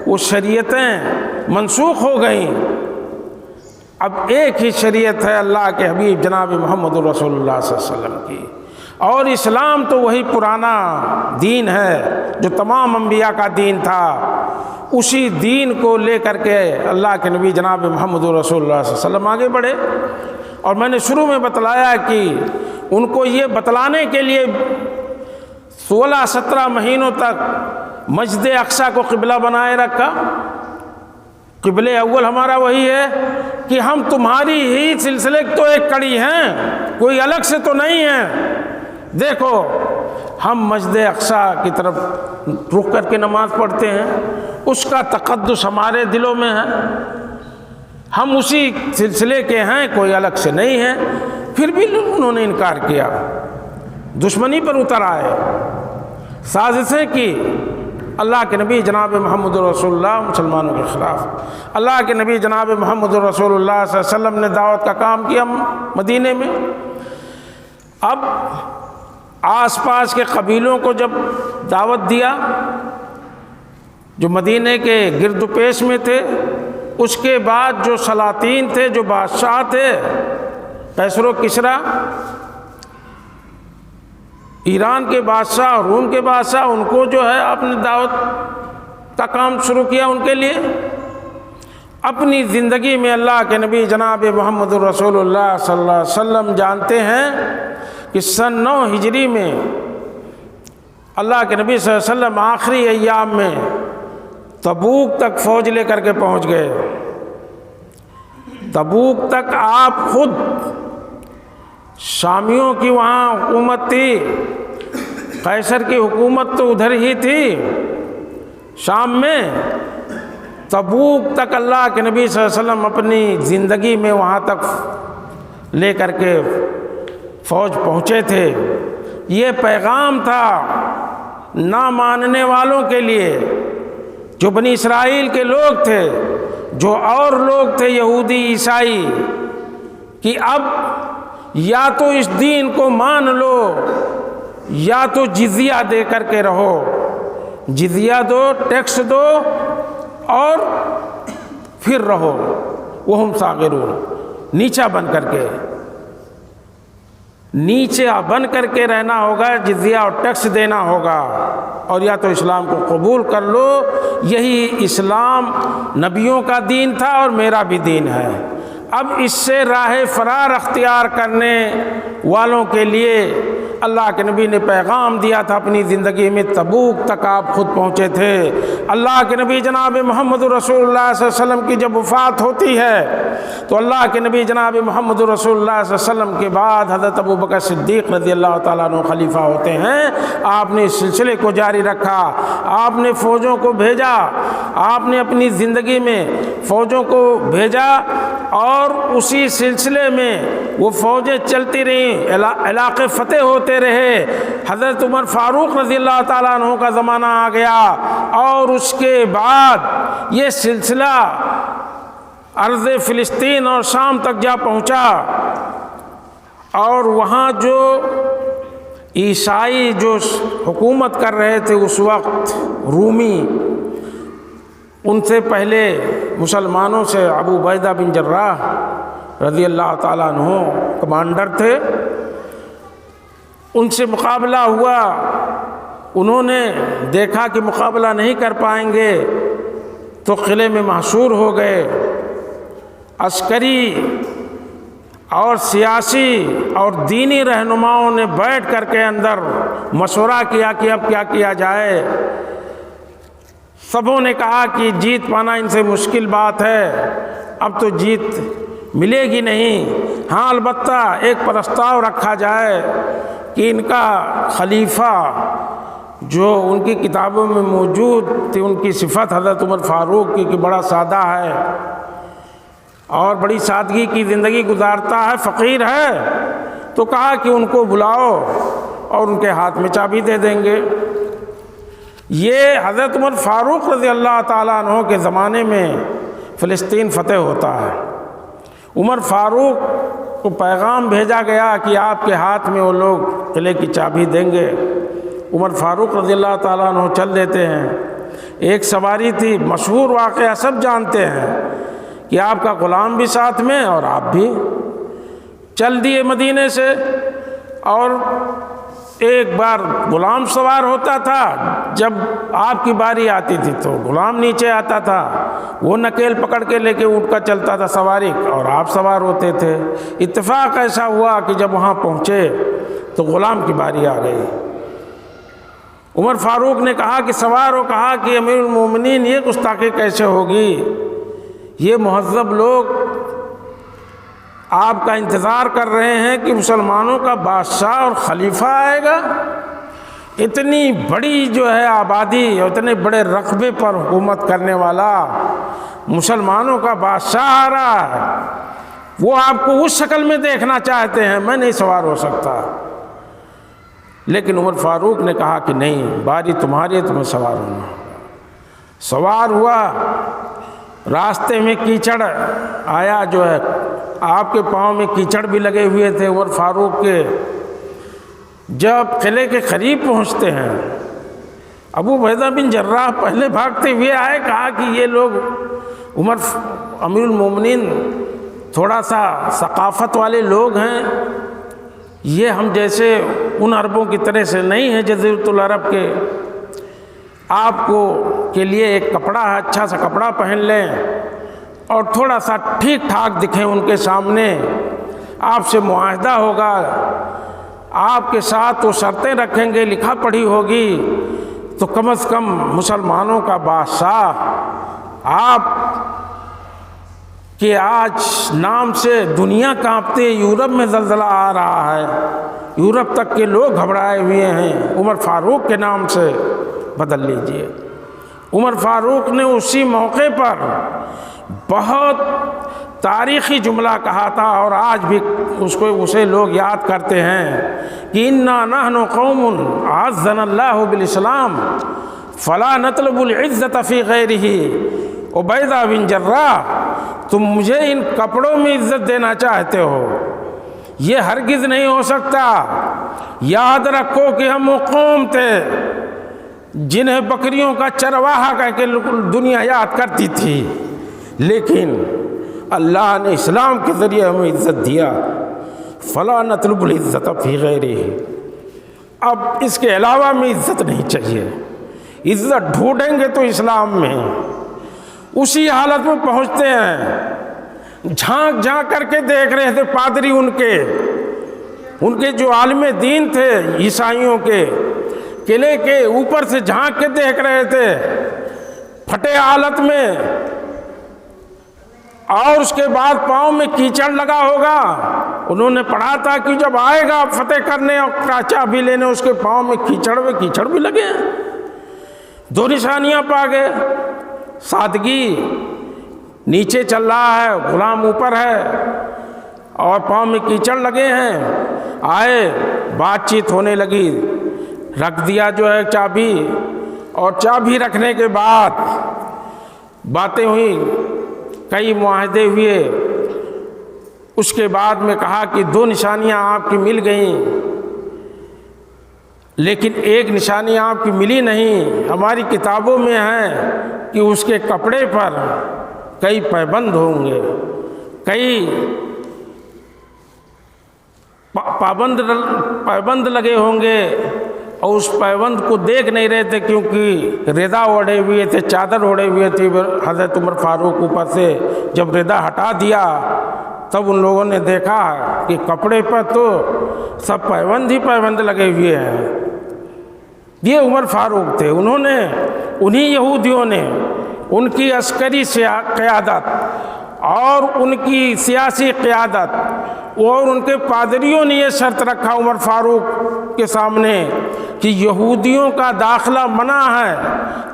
وہ شریعتیں منسوخ ہو گئیں۔ اب ایک ہی شریعت ہے اللہ کے حبیب جناب محمد رسول اللہ صلی اللہ علیہ وسلم کی، اور اسلام تو وہی پرانا دین ہے جو تمام انبیاء کا دین تھا۔ اسی دین کو لے کر کے اللہ کے نبی جناب محمد رسول اللہ صلی اللہ علیہ وسلم آگے بڑھے، اور میں نے شروع میں بتلایا کہ ان کو یہ بتلانے کے لیے 16-17 مہینوں تک مسجد اقصیٰ کو قبلہ بنائے رکھا۔ قبلہ اول ہمارا وہی ہے کہ ہم تمہاری ہی سلسلے تو ایک کڑی ہیں، کوئی الگ سے تو نہیں ہیں۔ دیکھو ہم مسجد اقصیٰ کی طرف رخ کر کے نماز پڑھتے ہیں، اس کا تقدس ہمارے دلوں میں ہے، ہم اسی سلسلے کے ہیں، کوئی الگ سے نہیں ہے۔ پھر بھی انہوں نے انکار کیا، دشمنی پر اتر آئے، سازشیں کی، اللہ کے نبی جناب محمد رسول اللہ مسلمانوں کے خلاف، اللہ کے نبی جناب محمد رسول اللہ صلی اللہ علیہ وسلم نے دعوت کا کام کیا مدینے میں۔ اب آس پاس کے قبیلوں کو جب دعوت دیا جو مدینے کے گرد و پیش میں تھے، اس کے بعد جو سلاطین تھے، جو بادشاہ تھے، قیصر و کسریٰ، ایران کے بادشاہ، روم کے بادشاہ، ان کو جو ہے اپنی دعوت کا کام شروع کیا ان کے لیے۔ اپنی زندگی میں اللہ کے نبی جناب محمد رسول اللہ صلی اللہ علیہ وسلم جانتے ہیں کہ سن 9 ہجری میں اللہ کے نبی صلی اللہ علیہ وسلم آخری ایام میں تبوک تک فوج لے کر کے پہنچ گئے۔ تبوک تک آپ خود، شامیوں کی وہاں حکومت تھی، قیصر کی حکومت تو ادھر ہی تھی شام میں، تبوک تک اللہ کے نبی صلی اللہ علیہ وسلم اپنی زندگی میں وہاں تک لے کر کے فوج پہنچے تھے۔ یہ پیغام تھا نہ ماننے والوں کے لیے، جو بنی اسرائیل کے لوگ تھے، جو اور لوگ تھے یہودی عیسائی، کہ اب یا تو اس دین کو مان لو یا تو جزیہ دے کر کے رہو، جزیہ دو، ٹیکس دو اور پھر رہو، وہم صاغرون، نیچا بن کر کے، نیچا بن کر کے رہنا ہوگا، جزیہ اور ٹیکس دینا ہوگا، اور یا تو اسلام کو قبول کر لو۔ یہی اسلام نبیوں کا دین تھا اور میرا بھی دین ہے۔ اب اس سے راہ فرار اختیار کرنے والوں کے لیے اللہ کے نبی نے پیغام دیا تھا اپنی زندگی میں۔ تبوک تک آپ خود پہنچے تھے۔ اللہ کے نبی جناب محمد رسول اللہ صلی اللہ علیہ وسلم کی جب وفات ہوتی ہے تو اللہ کے نبی جناب محمد رسول اللہ صلی اللہ علیہ وسلم کے بعد حضرت ابوبکر صدیق رضی اللہ تعالیٰ عنہ خلیفہ ہوتے ہیں۔ آپ نے اس سلسلے کو جاری رکھا، آپ نے فوجوں کو بھیجا، آپ نے اپنی زندگی میں فوجوں کو بھیجا، اور اسی سلسلے میں وہ فوجیں چلتی رہیں، علاقے فتح ہوتے رہے۔ حضرت عمر فاروق رضی اللہ تعالیٰ عنہ کا زمانہ آ گیا، اور اس کے بعد یہ سلسلہ ارض فلسطین اور شام تک جا پہنچا، اور وہاں جو عیسائی جو حکومت کر رہے تھے اس وقت، رومی، ان سے پہلے مسلمانوں سے ابو عبیدہ بن جراح رضی اللہ تعالیٰ عنہ کمانڈر تھے، ان سے مقابلہ ہوا۔ انہوں نے دیکھا کہ مقابلہ نہیں کر پائیں گے تو قلعے میں محصور ہو گئے۔ عسکری اور سیاسی اور دینی رہنماؤں نے بیٹھ کر کے اندر مشورہ کیا کہ اب کیا کیا جائے۔ سبوں نے کہا کہ جیت پانا ان سے مشکل بات ہے، اب تو جیت ملے گی نہیں۔ ہاں البتہ ایک پرستاؤ رکھا جائے کہ ان کا خلیفہ جو ان کی کتابوں میں موجود تھی، ان کی صفت حضرت عمر فاروق کی کہ بڑا سادہ ہے اور بڑی سادگی کی زندگی گزارتا ہے، فقیر ہے، تو کہا کہ ان کو بلاؤ اور ان کے ہاتھ میں چابی دے دیں گے۔ یہ حضرت عمر فاروق رضی اللہ تعالیٰ عنہ کے زمانے میں فلسطین فتح ہوتا ہے۔ عمر فاروق کو پیغام بھیجا گیا کہ آپ کے ہاتھ میں وہ لوگ قلعے کی چابی دیں گے۔ عمر فاروق رضی اللہ تعالیٰ عنہ چل دیتے ہیں۔ ایک سواری تھی، مشہور واقعہ سب جانتے ہیں کہ آپ کا غلام بھی ساتھ میں اور آپ بھی چل دیے مدینے سے۔ اور ایک بار غلام سوار ہوتا تھا، جب آپ کی باری آتی تھی تو غلام نیچے آتا تھا، وہ نکیل پکڑ کے لے کے اونٹ کا چلتا تھا سواری، اور آپ سوار ہوتے تھے۔ اتفاق ایسا ہوا کہ جب وہاں پہنچے تو غلام کی باری آ گئی۔ عمر فاروق نے کہا کہ سوار ہو، کہا کہ امیر المومنین یہ گستاخی کیسے ہوگی؟ یہ مہذب لوگ آپ کا انتظار کر رہے ہیں کہ مسلمانوں کا بادشاہ اور خلیفہ آئے گا، اتنی بڑی جو ہے آبادی اور اتنے بڑے رقبے پر حکومت کرنے والا مسلمانوں کا بادشاہ آ رہا ہے، وہ آپ کو اس شکل میں دیکھنا چاہتے ہیں، میں نہیں سوار ہو سکتا۔ لیکن عمر فاروق نے کہا کہ نہیں، باری تمہاری ہے، تمہیں سوار ہونا ہوگا۔ سوار ہوا، راستے میں کیچڑ آیا جو ہے، آپ کے پاؤں میں کیچڑ بھی لگے ہوئے تھے عمر فاروق کے۔ جب قلعے کے قریب پہنچتے ہیں، ابو عبیدہ بن جراح پہلے بھاگتے ہوئے آئے، کہا کہ یہ لوگ امیر المومنین تھوڑا سا ثقافت والے لوگ ہیں، یہ ہم جیسے ان عربوں کی طرح سے نہیں ہیں جزیرۃ العرب کے، آپ کو کے لیے ایک کپڑا ہے، اچھا سا کپڑا پہن لیں اور تھوڑا سا ٹھیک ٹھاک دکھیں ان کے سامنے، آپ سے معاہدہ ہوگا، آپ کے ساتھ وہ شرطیں رکھیں گے، لکھا پڑھی ہوگی، تو کم از کم مسلمانوں کا بادشاہ آپ کہ آج نام سے دنیا کانپتے، یورپ میں زلزلہ آ رہا ہے، یورپ تک کے لوگ گھبرائے ہوئے ہیں، عمر فاروق کے نام سے بدل لیجئے۔ عمر فاروق نے اسی موقع پر بہت تاریخی جملہ کہا تھا، اور آج بھی اسے لوگ یاد کرتے ہیں کہ انا نحن قوم اعزنا اللہ بالاسلام فلا نطلب العزت فی غیرہ۔ عبیدہ بن جراح، تم مجھے ان کپڑوں میں عزت دینا چاہتے ہو، یہ ہرگز نہیں ہو سکتا۔ یاد رکھو کہ ہم وہ قوم تھے جنہیں بکریوں کا چرواہا کہہ کے دنیا یاد کرتی تھی، لیکن اللہ نے اسلام کے ذریعے ہمیں عزت دیا۔ فلا نطلب العزت فی غیرہ، اب اس کے علاوہ میں عزت نہیں چاہیے۔ عزت ڈھونڈیں گے تو اسلام میں۔ اسی حالت میں پہنچتے ہیں، جھانک جھانک کر کے دیکھ رہے تھے پادری، ان کے جو عالم دین تھے عیسائیوں کے، قلعے کے اوپر سے جھانک کے دیکھ رہے تھے پھٹے حالت میں، اور اس کے بعد پاؤں میں کیچڑ لگا ہوگا۔ انہوں نے پڑھا تھا کہ جب آئے گا فتح کرنے اور چابی لینے، اس کے پاؤں میں کیچڑ بھی لگے ہیں۔ دو نشانیاں پا گئے، سادگی، نیچے چل رہا ہے، غلام اوپر ہے، اور پاؤں میں کیچڑ لگے ہیں۔ آئے، بات چیت ہونے لگی، رکھ دیا جو ہے چابی، اور چابی رکھنے کے بعد باتیں ہوئی، کئی معاہدے ہوئے۔ اس کے بعد میں کہا کہ 2 نشانیاں آپ کی مل گئیں، لیکن ایک نشانی آپ کی ملی نہیں، ہماری کتابوں میں ہے کہ اس کے کپڑے پر کئی پابند ہوں گے، کئی پابند لگے ہوں گے، اور اس پابند کو دیکھ نہیں رہے تھے کیونکہ ردا اوڑھے ہوئے تھے، چادر اوڑھے ہوئے تھے حضرت عمر فاروق اوپر سے۔ جب ردا ہٹا دیا تب ان لوگوں نے دیکھا کہ کپڑے پر تو سب پابند ہی پابند لگے ہوئے ہیں۔ یہ عمر فاروق تھے، انہی یہودیوں نے ان کی عسکری قیادت اور ان کی سیاسی قیادت اور ان کے پادریوں نے یہ شرط رکھا عمر فاروق کے سامنے کہ یہودیوں کا داخلہ منع ہے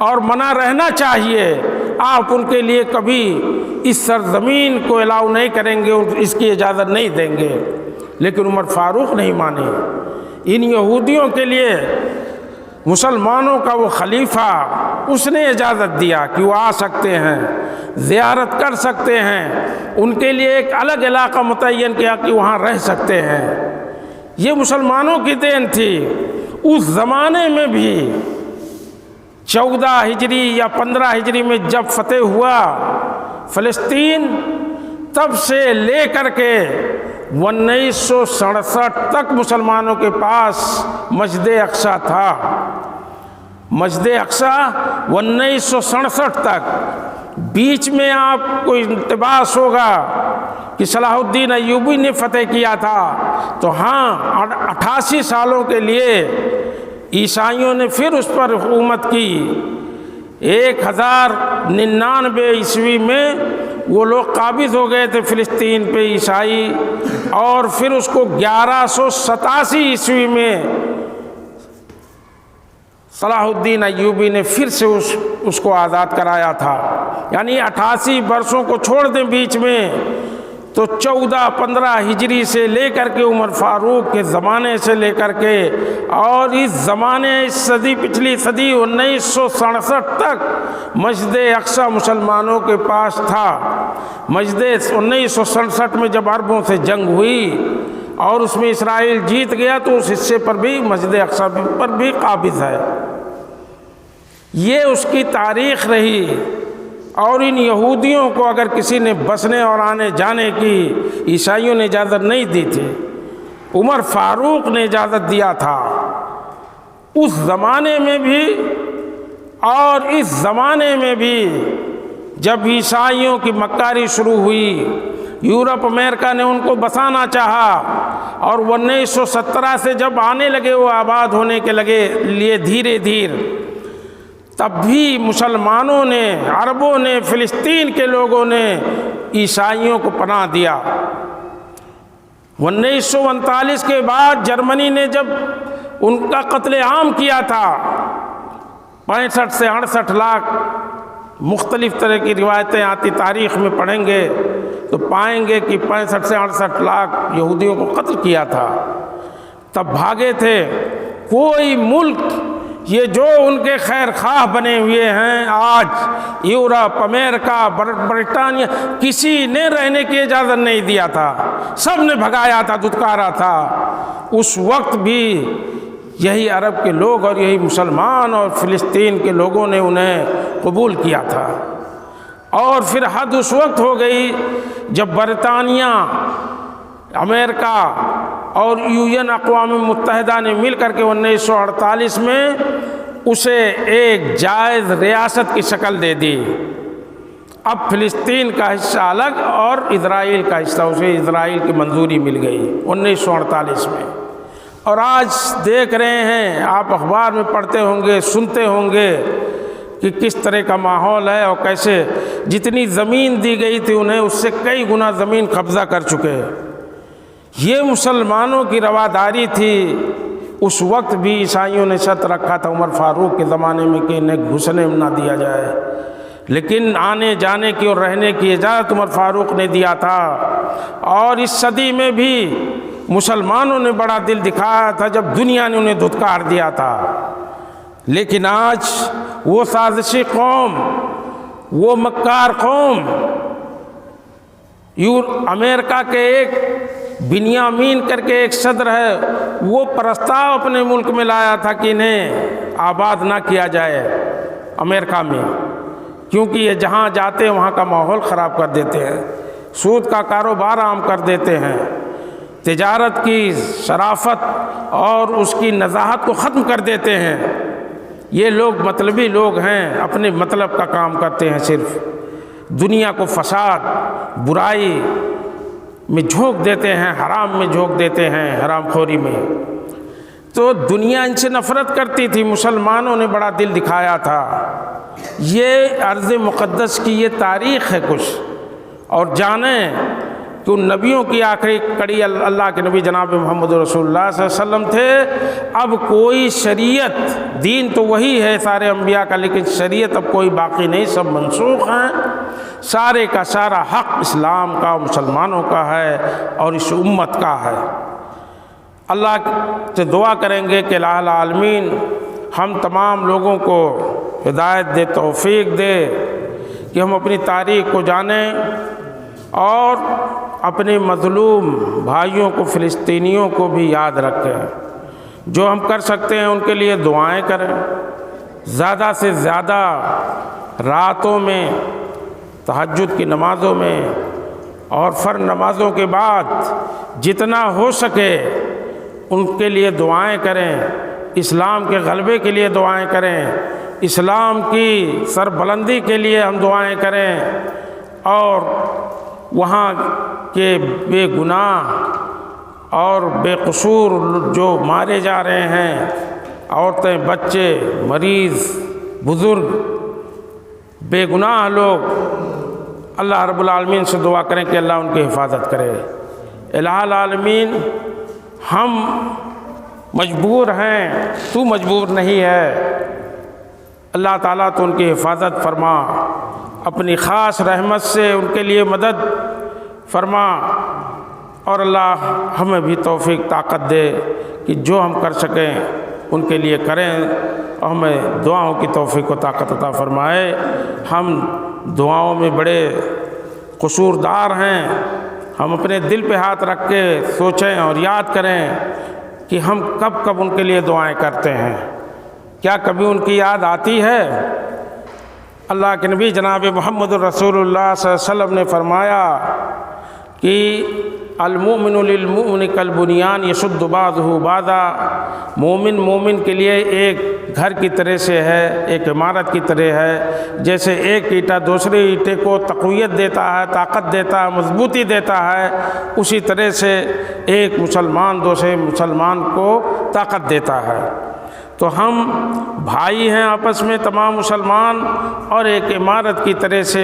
اور منع رہنا چاہیے، آپ ان کے لیے کبھی اس سرزمین کو الاؤ نہیں کریں گے، اس کی اجازت نہیں دیں گے۔ لیکن عمر فاروق نہیں مانے، ان یہودیوں کے لیے مسلمانوں کا وہ خلیفہ، اس نے اجازت دیا کہ وہ آ سکتے ہیں، زیارت کر سکتے ہیں، ان کے لیے ایک الگ علاقہ متعین کیا کہ وہاں رہ سکتے ہیں۔ یہ مسلمانوں کی دین تھی۔ اس زمانے میں بھی 14 ہجری یا 15 ہجری میں جب فتح ہوا فلسطین، تب سے لے کر کے 1967 تک مسلمانوں کے پاس مسجد اقصی تھا۔ مسجد اقصی 1967 تک۔ بیچ میں آپ کو انتباس ہوگا کہ صلاح الدین ایوبی نے فتح کیا تھا، تو ہاں 88 سالوں کے لیے عیسائیوں نے پھر اس پر حکومت کی۔ 1099 عیسوی میں وہ لوگ قابض ہو گئے تھے فلسطین پہ عیسائی، اور پھر اس کو 1187 عیسوی میں صلاح الدین ایوبی نے پھر سے اس کو آزاد کرایا تھا۔ یعنی 88 برسوں کو چھوڑ دیں بیچ میں تو 14-15 ہجری سے لے کر کے عمر فاروق کے زمانے سے لے کر کے اور اس زمانے پچھلی صدی 1967 تک مسجد اقصی مسلمانوں کے پاس تھا۔ مسجد 1967 میں جب عربوں سے جنگ ہوئی اور اس میں اسرائیل جیت گیا تو اس حصے پر بھی مسجد اقصی پر بھی قابض ہے۔ یہ اس کی تاریخ رہی۔ اور ان یہودیوں کو اگر کسی نے بسنے اور آنے جانے کی عیسائیوں نے اجازت نہیں دی تھی، عمر فاروق نے اجازت دیا تھا۔ اس زمانے میں بھی اور اس زمانے میں بھی جب عیسائیوں کی مکاری شروع ہوئی، یورپ امریکہ نے ان کو بسانا چاہا اور 1917 سے جب آنے لگے وہ آباد ہونے کے لیے دھیرے دھیرے، تب بھی مسلمانوں نے، عربوں نے، فلسطین کے لوگوں نے عیسائیوں کو پناہ دیا۔ 1939 کے بعد جرمنی نے جب ان کا قتل عام کیا تھا، 65 سے 68 لاکھ، مختلف طرح کی روایتیں آتی، تاریخ میں پڑھیں گے تو پائیں گے کہ 65 سے 68 لاکھ یہودیوں کو قتل کیا تھا۔ تب بھاگے تھے۔ کوئی ملک یہ جو ان کے خیر خواہ بنے ہوئے ہیں آج، یورپ، امریکہ، برطانیہ، کسی نے رہنے کی اجازت نہیں دیا تھا، سب نے بھگایا تھا، دھتکارا تھا۔ اس وقت بھی یہی عرب کے لوگ اور یہی مسلمان اور فلسطین کے لوگوں نے انہیں قبول کیا تھا۔ اور پھر حد اس وقت ہو گئی جب برطانیہ، امریکہ اور UN اقوام متحدہ نے مل کر کے 1948 میں اسے ایک جائز ریاست کی شکل دے دی۔ اب فلسطین کا حصہ الگ اور اسرائیل کا حصہ، اسے اسرائیل کی منظوری مل گئی 1948 میں۔ اور آج دیکھ رہے ہیں آپ، اخبار میں پڑھتے ہوں گے، سنتے ہوں گے کہ کس طرح کا ماحول ہے اور کیسے جتنی زمین دی گئی تھی انہیں اس سے کئی گنا زمین قبضہ کر چکے۔ یہ مسلمانوں کی رواداری تھی۔ اس وقت بھی عیسائیوں نے شرط رکھا تھا عمر فاروق کے زمانے میں کہ انہیں گھسنے نہ دیا جائے، لیکن آنے جانے کی اور رہنے کی اجازت عمر فاروق نے دیا تھا۔ اور اس صدی میں بھی مسلمانوں نے بڑا دل دکھایا تھا جب دنیا نے انہیں دھتکار دیا تھا۔ لیکن آج وہ سازشی قوم، وہ مکار قوم، امریکہ کے ایک بنیامین کر کے ایک صدر ہے، وہ پرستاؤ اپنے ملک میں لایا تھا کہ انہیں آباد نہ کیا جائے امریکہ میں، کیونکہ یہ جہاں جاتے ہیں وہاں کا ماحول خراب کر دیتے ہیں، سود کا کاروبار عام کر دیتے ہیں، تجارت کی شرافت اور اس کی نزاہت کو ختم کر دیتے ہیں۔ یہ لوگ مطلبی لوگ ہیں، اپنے مطلب کا کام کرتے ہیں، صرف دنیا کو فساد، برائی میں جھونک دیتے ہیں، حرام میں جھونک دیتے ہیں، حرام خوری میں۔ تو دنیا ان سے نفرت کرتی تھی، مسلمانوں نے بڑا دل دکھایا تھا۔ یہ ارض مقدس کی یہ تاریخ ہے کچھ، اور جانیں کہ ان نبیوں کی آخری کڑی اللہ کے نبی جناب محمد رسول اللہ صلی اللہ علیہ وسلم تھے۔ اب کوئی شریعت، دین تو وہی ہے سارے انبیاء کا، لیکن شریعت اب کوئی باقی نہیں، سب منسوخ ہیں۔ سارے کا سارا حق اسلام کا، مسلمانوں کا ہے اور اس امت کا ہے۔ اللہ سے دعا کریں گے کہ الہ العالمین ہم تمام لوگوں کو ہدایت دے، توفیق دے کہ ہم اپنی تاریخ کو جانیں اور اپنے مظلوم بھائیوں کو، فلسطینیوں کو بھی یاد رکھیں۔ جو ہم کر سکتے ہیں ان کے لیے دعائیں کریں، زیادہ سے زیادہ راتوں میں، تہجد کی نمازوں میں اور فرض نمازوں کے بعد جتنا ہو سکے ان کے لیے دعائیں کریں، اسلام کے غلبے کے لیے دعائیں کریں، اسلام کی سربلندی کے لیے ہم دعائیں کریں، اور وہاں کے بے گناہ اور بے قصور جو مارے جا رہے ہیں، عورتیں، بچے، مریض، بزرگ، بے گناہ لوگ، اللہ رب العالمین سے دعا کریں کہ اللہ ان کی حفاظت کرے۔ الہ العالمین ہم مجبور ہیں، تو مجبور نہیں ہے، اللہ تعالیٰ تو ان کی حفاظت فرما، اپنی خاص رحمت سے ان کے لیے مدد فرما اور اللہ ہمیں بھی توفیق طاقت دے کہ جو ہم کر سکیں ان کے لیے کریں، اور ہمیں دعاؤں کی توفیق و طاقت عطا فرمائے۔ ہم دعاؤں میں بڑے قصوردار ہیں، ہم اپنے دل پہ ہاتھ رکھ کے سوچیں اور یاد کریں کہ ہم کب کب ان کے لیے دعائیں کرتے ہیں، کیا کبھی ان کی یاد آتی ہے؟ اللہ کے نبی جناب محمد رسول اللہ صلی اللہ علیہ وسلم نے فرمایا کہ المؤمن للمؤمن کالبنیان یشد بعضہ بعضا، مومن کے لیے ایک گھر کی طرح سے ہے، ایک عمارت کی طرح ہے، جیسے ایک اینٹا دوسرے اینٹے کو تقویت دیتا ہے، طاقت دیتا ہے، مضبوطی دیتا ہے، اسی طرح سے ایک مسلمان دوسرے مسلمان کو طاقت دیتا ہے۔ تو ہم بھائی ہیں آپس میں تمام مسلمان، اور ایک عمارت کی طرح سے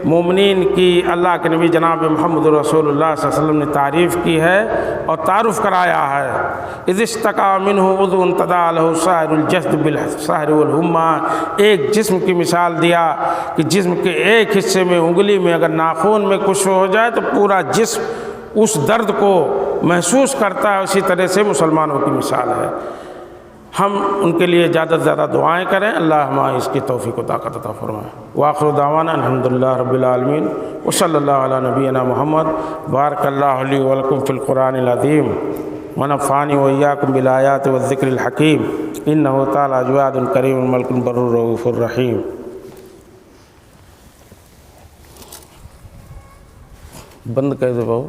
مومنین کی اللہ کے نبی جناب محمد رسول اللہ صلی اللہ علیہ وسلم نے تعریف کی ہے اور تعارف کرایا ہے۔ اذ اشتکا منہ عضو تداعی لہ سائر الجسد بالسہر والحمى، ایک جسم کی مثال دیا کہ جسم کے ایک حصے میں انگلی میں اگر ناخن میں کچھ ہو جائے تو پورا جسم اس درد کو محسوس کرتا ہے، اسی طرح سے مسلمانوں کی مثال ہے۔ ہم ان کے لیے زیادہ سے زیادہ دعائیں کریں، اللہ ہمیں اس کی توفیق و طاقت عطا فرمائے۔ وآخر دعوانا الحمدللہ رب العالمین، وصلی اللہ علی نبینا محمد۔ بارک اللہ لی ولکم فی القرآن العظیم، ونفعنی وإیاکم بالآیات والذکر الحکیم، انہ تعالی جواد کریم ملک بر رؤوف الرحیم۔ بند کر دو بہو۔